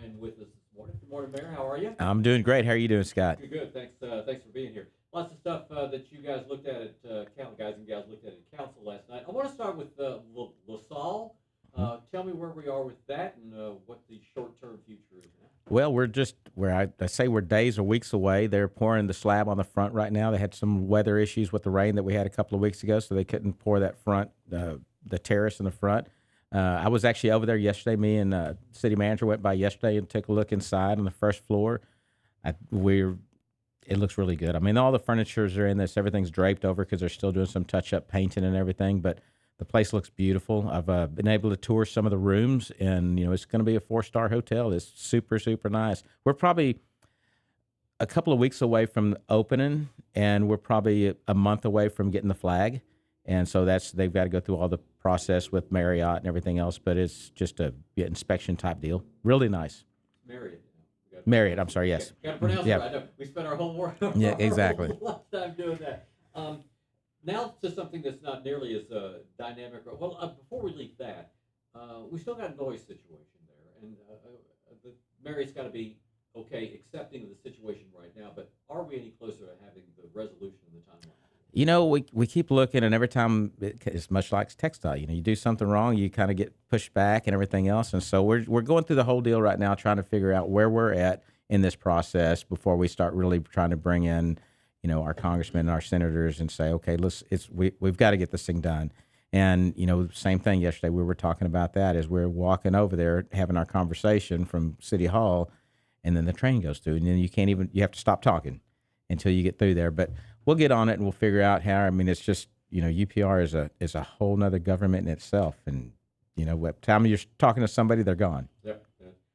Bryan with us this morning. Good morning, Mayor. How are you? I'm doing great. How are you doing, Scott? Good, good. Thanks for being here. Lots of stuff that you guys looked at guys and gals looked at council last night. I want to start with LaSalle. Tell me where we are with that and what the short-term future is now. Well, I say we're days or weeks away. They're pouring the slab on the front right now. They had some weather issues with the rain that we had a couple of weeks ago, so they couldn't pour that front, the terrace in the front. I was actually over there yesterday. Me and city manager went by yesterday and took a look inside on the first floor. It looks really good. I mean, all the furnitures are in this. Everything's draped over because they're still doing some touch-up painting and everything. But the place looks beautiful. I've been able to tour some of the rooms, and it's going to be a 4-star hotel. It's super, super nice. We're probably a couple of weeks away from opening, and we're probably a month away from getting the flag. And so they've got to go through all the process with Marriott and everything else. But it's just a inspection type deal. Really nice. Marriott. Marriott, I'm sorry, yes. Got to pronounce it right. I know. We spent our whole morning. Yeah, exactly. A lot of time doing that. Now to something that's not nearly as dynamic. Well, before we leave that, we still got a noise situation there, and the Marriott's got to be okay accepting of the situation right now. But are we any closer to having the resolution in the timeline? We keep looking, and every time it's much like textile. You do something wrong, you kind of get pushed back and everything else. And so we're going through the whole deal right now, trying to figure out where we're at in this process before we start really trying to bring in, our congressmen and our senators and say, okay, we've got to get this thing done. And same thing yesterday. We were talking about that as we're walking over there having our conversation from City Hall, and then the train goes through, and then you have to stop talking until you get through there. But we'll get on it and we'll figure out how. I mean, it's just UPR is a whole nother government in itself, and what time you're talking to somebody, they're gone. Yep.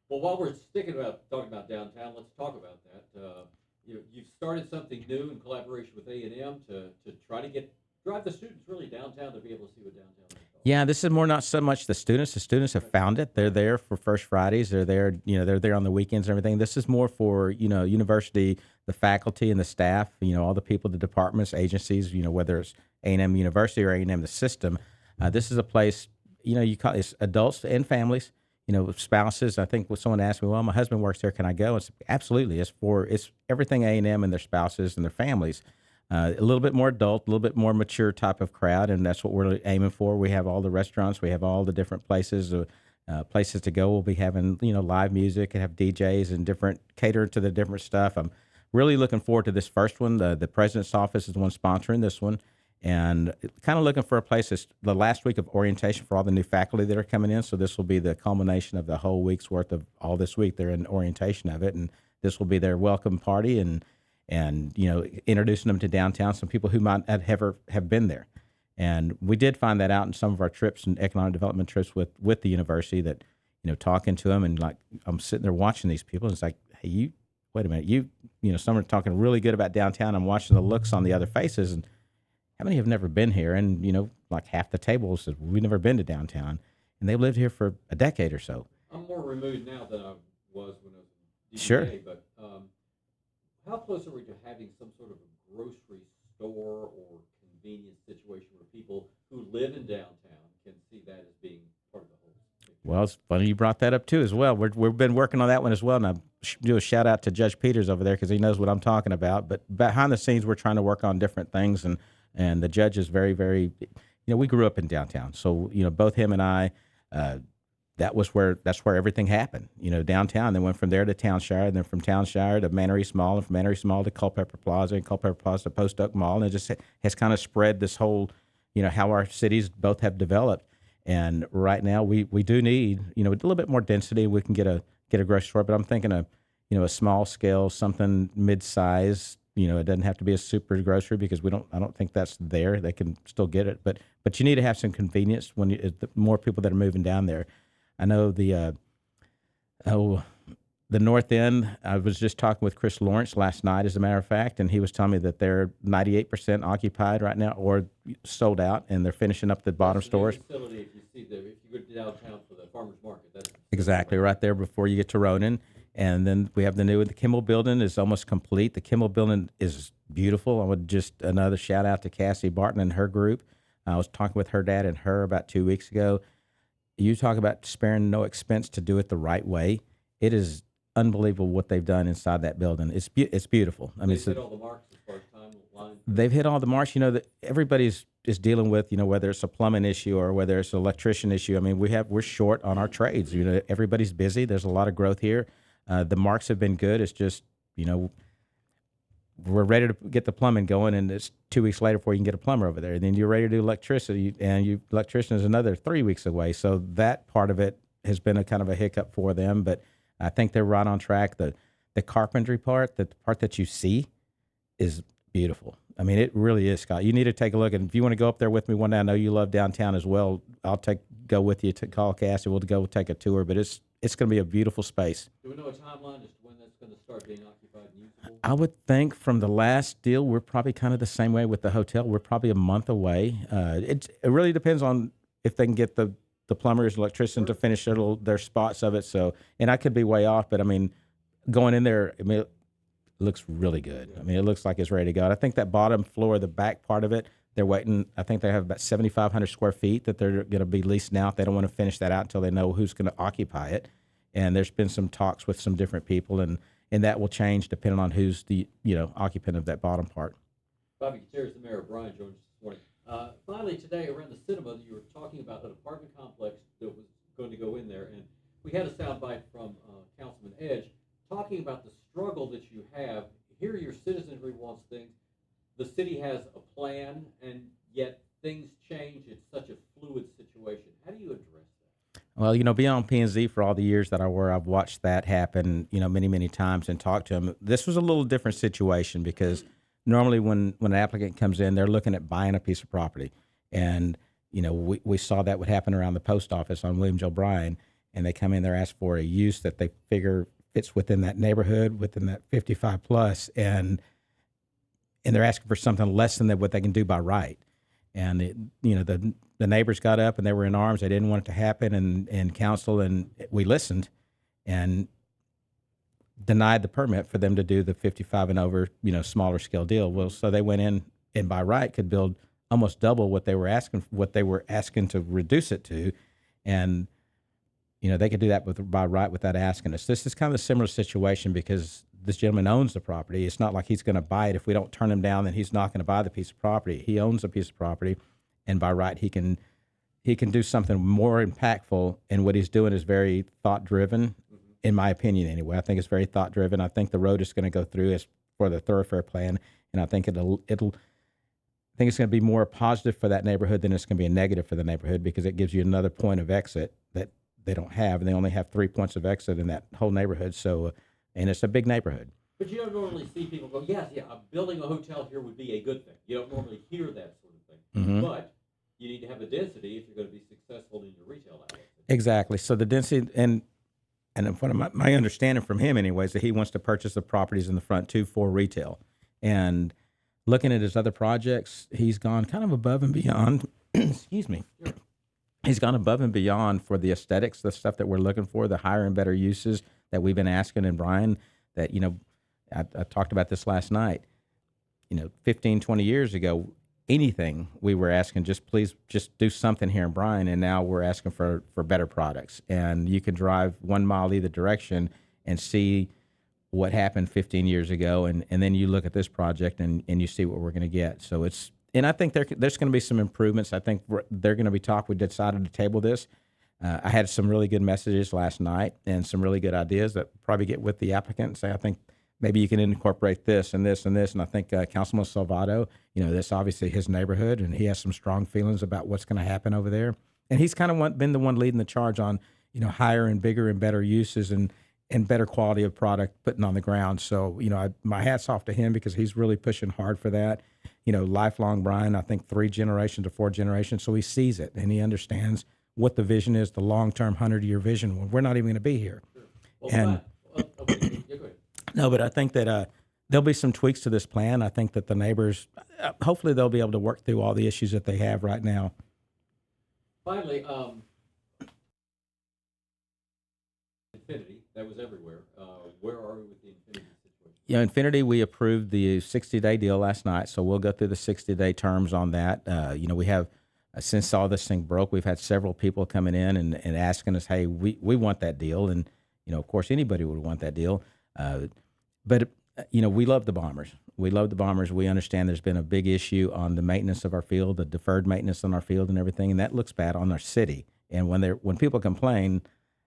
Well, while we're talking about downtown, let's talk about that. You've started something new in collaboration with A&M to try to drive the students really downtown to be able to see what downtown is. Yeah, this is more not so much the students. The students have found it. They're there for First Fridays. They're there, they're there on the weekends and everything. This is more for, university, the faculty and the staff, all the people, the departments, agencies, whether it's A&M University or A&M the system. This is a place, you call it's adults and families, spouses. I think when someone asked me, well, my husband works there, can I go? It's absolutely. It's everything A&M and their spouses and their families. A little bit more adult, a little bit more mature type of crowd, and that's what we're aiming for. We have all the restaurants, we have all the different places to go. We'll be having live music and have DJs and different cater to the different stuff. I'm really looking forward to this first one. The president's office is the one sponsoring this one, and kind of looking for a place. It's the last week of orientation for all the new faculty that are coming in. So this will be the culmination of the whole week's worth of all this week. They're in orientation of it, and this will be their welcome party and introducing them to downtown, some people who might not ever have been there. And we did find that out in some of our trips and economic development trips with the university that, talking to them and like, I'm sitting there watching these people and it's like, hey, wait a minute, some are talking really good about downtown. I'm watching the looks on the other faces, and how many have never been here? And, like half the table says, we've never been to downtown, and they've lived here for a decade or so. I'm more removed now than I was when I was in DPA, Sure. But how close are we to having some sort of a grocery store or convenience situation where people who live in downtown can see that as being part of the whole picture? Well, it's funny you brought that up too as well. We've been working on that one as well, and I do a shout out to Judge Peters over there because he knows what I'm talking about. But behind the scenes, we're trying to work on different things, and the judge is very, very, we grew up in downtown, so both him and I. That's where everything happened. Downtown. Then went from there to Townshire, and then from Townshire to Manor East Mall, and from Manor East Mall to Culpeper Plaza, and Culpeper Plaza to Post Oak Mall, and it just has kind of spread this whole, how our cities both have developed. And right now, we do need, a little bit more density. We can get a grocery store, but I'm thinking a small scale, something mid-size. It doesn't have to be a super grocery because I don't think that's there. They can still get it, but you need to have some convenience when the more people that are moving down there. I know the North End. I was just talking with Chris Lawrence last night, as a matter of fact, and he was telling me that they're 98% occupied right now or sold out, and they're finishing up the bottom stores. Facility, if you go downtown for the farmers market, that's exactly right there before you get to Ronan. And then we have the Kimmel building is almost complete. The Kimmel building is beautiful. I would just another shout out to Cassie Barton and her group. I was talking with her dad and her about 2 weeks ago. You talk about sparing no expense to do it the right way. It is unbelievable what they've done inside that building. It's beautiful. I mean, They it's hit all the marks as far as timeline. they've hit all the marks. That everybody's is dealing with. Whether it's a plumbing issue or whether it's an electrician issue. I mean, we're short on our trades. Everybody's busy. There's a lot of growth here. The marks have been good. It's just we're ready to get the plumbing going, and it's 2 weeks later before you can get a plumber over there. And then you're ready to do electricity, and electrician is another 3 weeks away. So that part of it has been a kind of a hiccup for them, but I think they're right on track. The carpentry part, the part that you see, is beautiful. I mean, it really is, Scott. You need to take a look, and if you want to go up there with me one day, I know you love downtown as well. I'll go with you to call Cassie. We'll go take a tour, but it's going to be a beautiful space. Do we know a timeline as to when that's going to start being occupied and usable? I would think from the last deal, we're probably kind of the same way with the hotel. We're probably a month away. It really depends on if they can get the plumbers, electricians to finish their spots of it. So, and I could be way off, but I mean, going in there, I mean, it looks really good. I mean, it looks like it's ready to go. And I think that bottom floor, the back part of it, they're waiting. I think they have about 7,500 square feet that they're going to be leasing out. They don't want to finish that out until they know who's going to occupy it. And there's been some talks with some different people, and that will change depending on who's the occupant of that bottom part. Bobby Gutierrez, the mayor of Bryan, joined us this morning. Finally, today around the cinema, you were talking about an apartment complex that was going to go in there, and we had a soundbite from Councilman Edge talking about the struggle that you have. Here, your citizenry wants things. The city has a plan, and yet things change. It's such a fluid situation. How do you address that? Well, being on P&Z for all the years that I've watched that happen, many, many times and talked to them. This was a little different situation because normally when an applicant comes in, they're looking at buying a piece of property. And, we saw that would happen around the post office on William Joe Bryan, and they come in, they're asked for a use that they figure fits within that neighborhood, within that 55 plus, and they're asking for something less than what they can do by right. And the neighbors got up and they were in arms. They didn't want it to happen, and council, and we listened and denied the permit for them to do the 55 and over, smaller scale deal. Well, so they went in and by right could build almost double what they were asking to reduce it to, and they could do that by right without asking us. This is kind of a similar situation because this gentleman owns the property. It's not like he's going to buy it. If we don't turn him down, then he's not going to buy the piece of property. He owns a piece of property, and by right, he can do something more impactful. And what he's doing is very thought driven, in my opinion, anyway. I think it's very thought driven. I think the road is going to go through as for the thoroughfare plan, and I think I think it's going to be more positive for that neighborhood than it's going to be a negative for the neighborhood because it gives you another point of exit that they don't have, and they only have 3 points of exit in that whole neighborhood. So, and it's a big neighborhood. But you don't normally see people go, yes, building a hotel here would be a good thing. You don't normally hear that sort of thing. Mm-hmm. But you need to have a density if you're going to be successful in your retail outlets. Exactly. So the density, and what my understanding from him anyway, is that he wants to purchase the properties in the front too for retail. And looking at his other projects, he's gone kind of above and beyond. Excuse me. Sure. He's gone above and beyond for the aesthetics, the stuff that we're looking for, the higher and better uses that we've been asking in Bryan. That, I talked about this last night. 15, 20 years ago, anything we were asking, please do something here in Bryan, and now we're asking for better products. And you can drive 1 mile either direction and see what happened 15 years ago, and then you look at this project and you see what we're going to get. So and I think there's going to be some improvements. I think they're going to be talked. We decided to table this. I had some really good messages last night and some really good ideas that probably get with the applicant and say, I think maybe you can incorporate this and this and this. And I think Councilman Salvato, that's obviously his neighborhood, and he has some strong feelings about what's going to happen over there. And he's kind of been the one leading the charge on, higher and bigger and better uses and better quality of product putting on the ground. So, my hat's off to him because he's really pushing hard for that. Lifelong Bryan, I think 3 generations or 4 generations. So he sees it and he understands what the vision is, the long-term 100-year vision. Well, we're not even going to be here. Sure. Well, okay. Yeah, go ahead. No, but I think that there'll be some tweaks to this plan. I think that the neighbors, hopefully they'll be able to work through all the issues that they have right now. Finally, Infinity, that was everywhere. Where are we with the Infinity situation? Infinity, we approved the 60-day deal last night, so we'll go through the 60-day terms on that. We have, since all this thing broke, we've had several people coming in and asking us, hey, we want that deal. And, Of course, anybody would want that deal. But we love the Bombers. We love the Bombers. We understand there's been a big issue on the maintenance of our field, the deferred maintenance on our field and everything, and that looks bad on our city. And when people complain,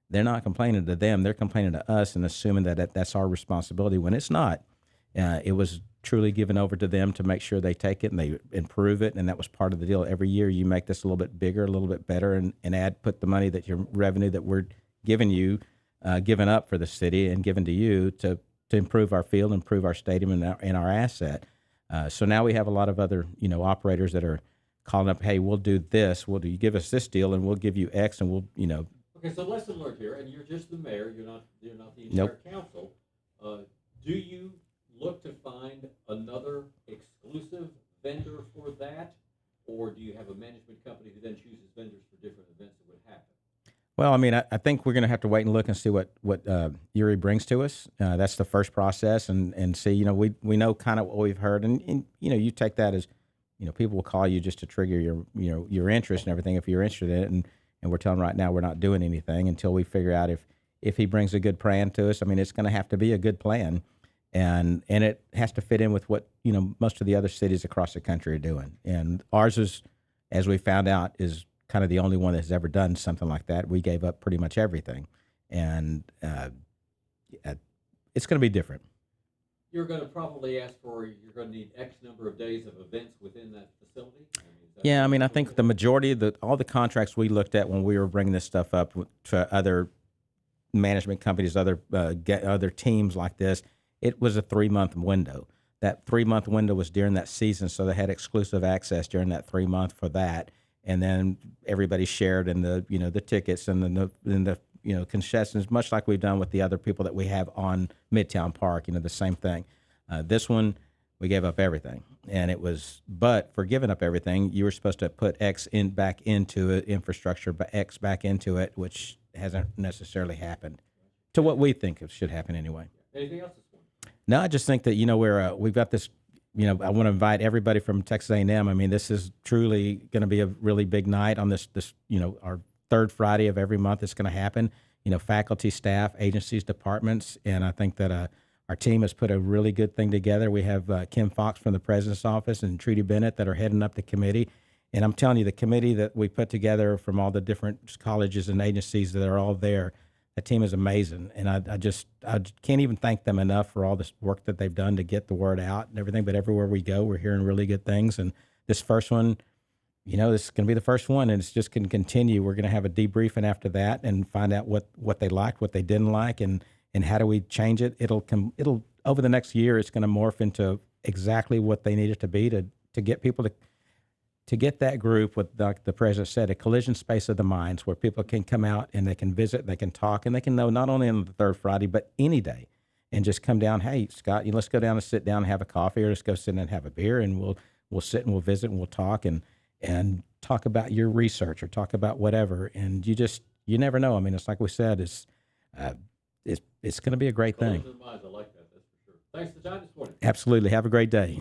they're not complaining to them. They're complaining to us and assuming that that's our responsibility when it's not. It was truly given over to them to make sure they take it and they improve it, and that was part of the deal. Every year you make this a little bit bigger, a little bit better, and put the money that your revenue that we're giving you, giving up for the city and giving to you to improve our field, improve our stadium and our asset. So now we have a lot of other operators that are calling up, hey, we'll do this. You give us this deal and we'll give you X, and we'll Okay, so lesson learned here, and you're just the mayor. You're not the entire Nope. council. Do you look to find another exclusive vendor for that, or do you have a management company who then chooses vendors for different events that would happen? Well, I mean, I think we're going to have to wait and look and see what Uri brings to us. That's the first process, and see. We know kind of what we've heard, and you take that as, people will call you just to trigger your interest and everything if you're interested in it, and we're telling right now we're not doing anything until we figure out if he brings a good plan to us. I mean, it's going to have to be a good plan, and it has to fit in with what most of the other cities across the country are doing, and ours is, as we found out, is kind of the only one that has ever done something like that. We gave up pretty much everything, and it's going to be different. You're going to probably ask for, you're going to need X number of days of events within that facility? Yeah, I mean, I think the majority of all the contracts we looked at when we were bringing this stuff up to other management companies, other teams like this, it was a 3-month window. That 3-month window was during that season, so they had exclusive access during that 3 month for that. And then everybody shared in the the tickets and the concessions, much like we've done with the other people that we have on Midtown Park. The same thing. This one, we gave up everything, and but for giving up everything, you were supposed to put X back into it, infrastructure, but X back into it, which hasn't necessarily happened to what we think it should happen anyway. Anything else this morning? No, I just think that we've got this. I want to invite everybody from Texas A&M. I mean, this is truly going to be a really big night on this our third Friday of every month. It's going to happen. Faculty, staff, agencies, departments, and I think that our team has put a really good thing together. We have Kim Fox from the President's Office and Trudy Bennett that are heading up the committee. And I'm telling you, the committee that we put together from all the different colleges and agencies that are all there, that team is amazing. And I can't even thank them enough for all this work that they've done to get the word out and everything. But everywhere we go, we're hearing really good things. And this first one, this is going to be the first one, and it's just going to continue. We're going to have a debriefing after that and find out what they liked, what they didn't like, and how do we change it. It'll over the next year, it's going to morph into exactly what they need it to be to get people to get that group, what the president said, a collision space of the minds where people can come out and they can visit, they can talk, and they can know not only on the third Friday, but any day, and just come down. Hey, Scott, let's go down and sit down and have a coffee, or let's go sit and have a beer, and we'll sit and we'll visit and we'll talk and talk about your research or talk about whatever. And you never know. I mean, it's like we said, it's going to be a great thing. I like that. That's for sure. Thanks for the time this morning. Absolutely. Have a great day.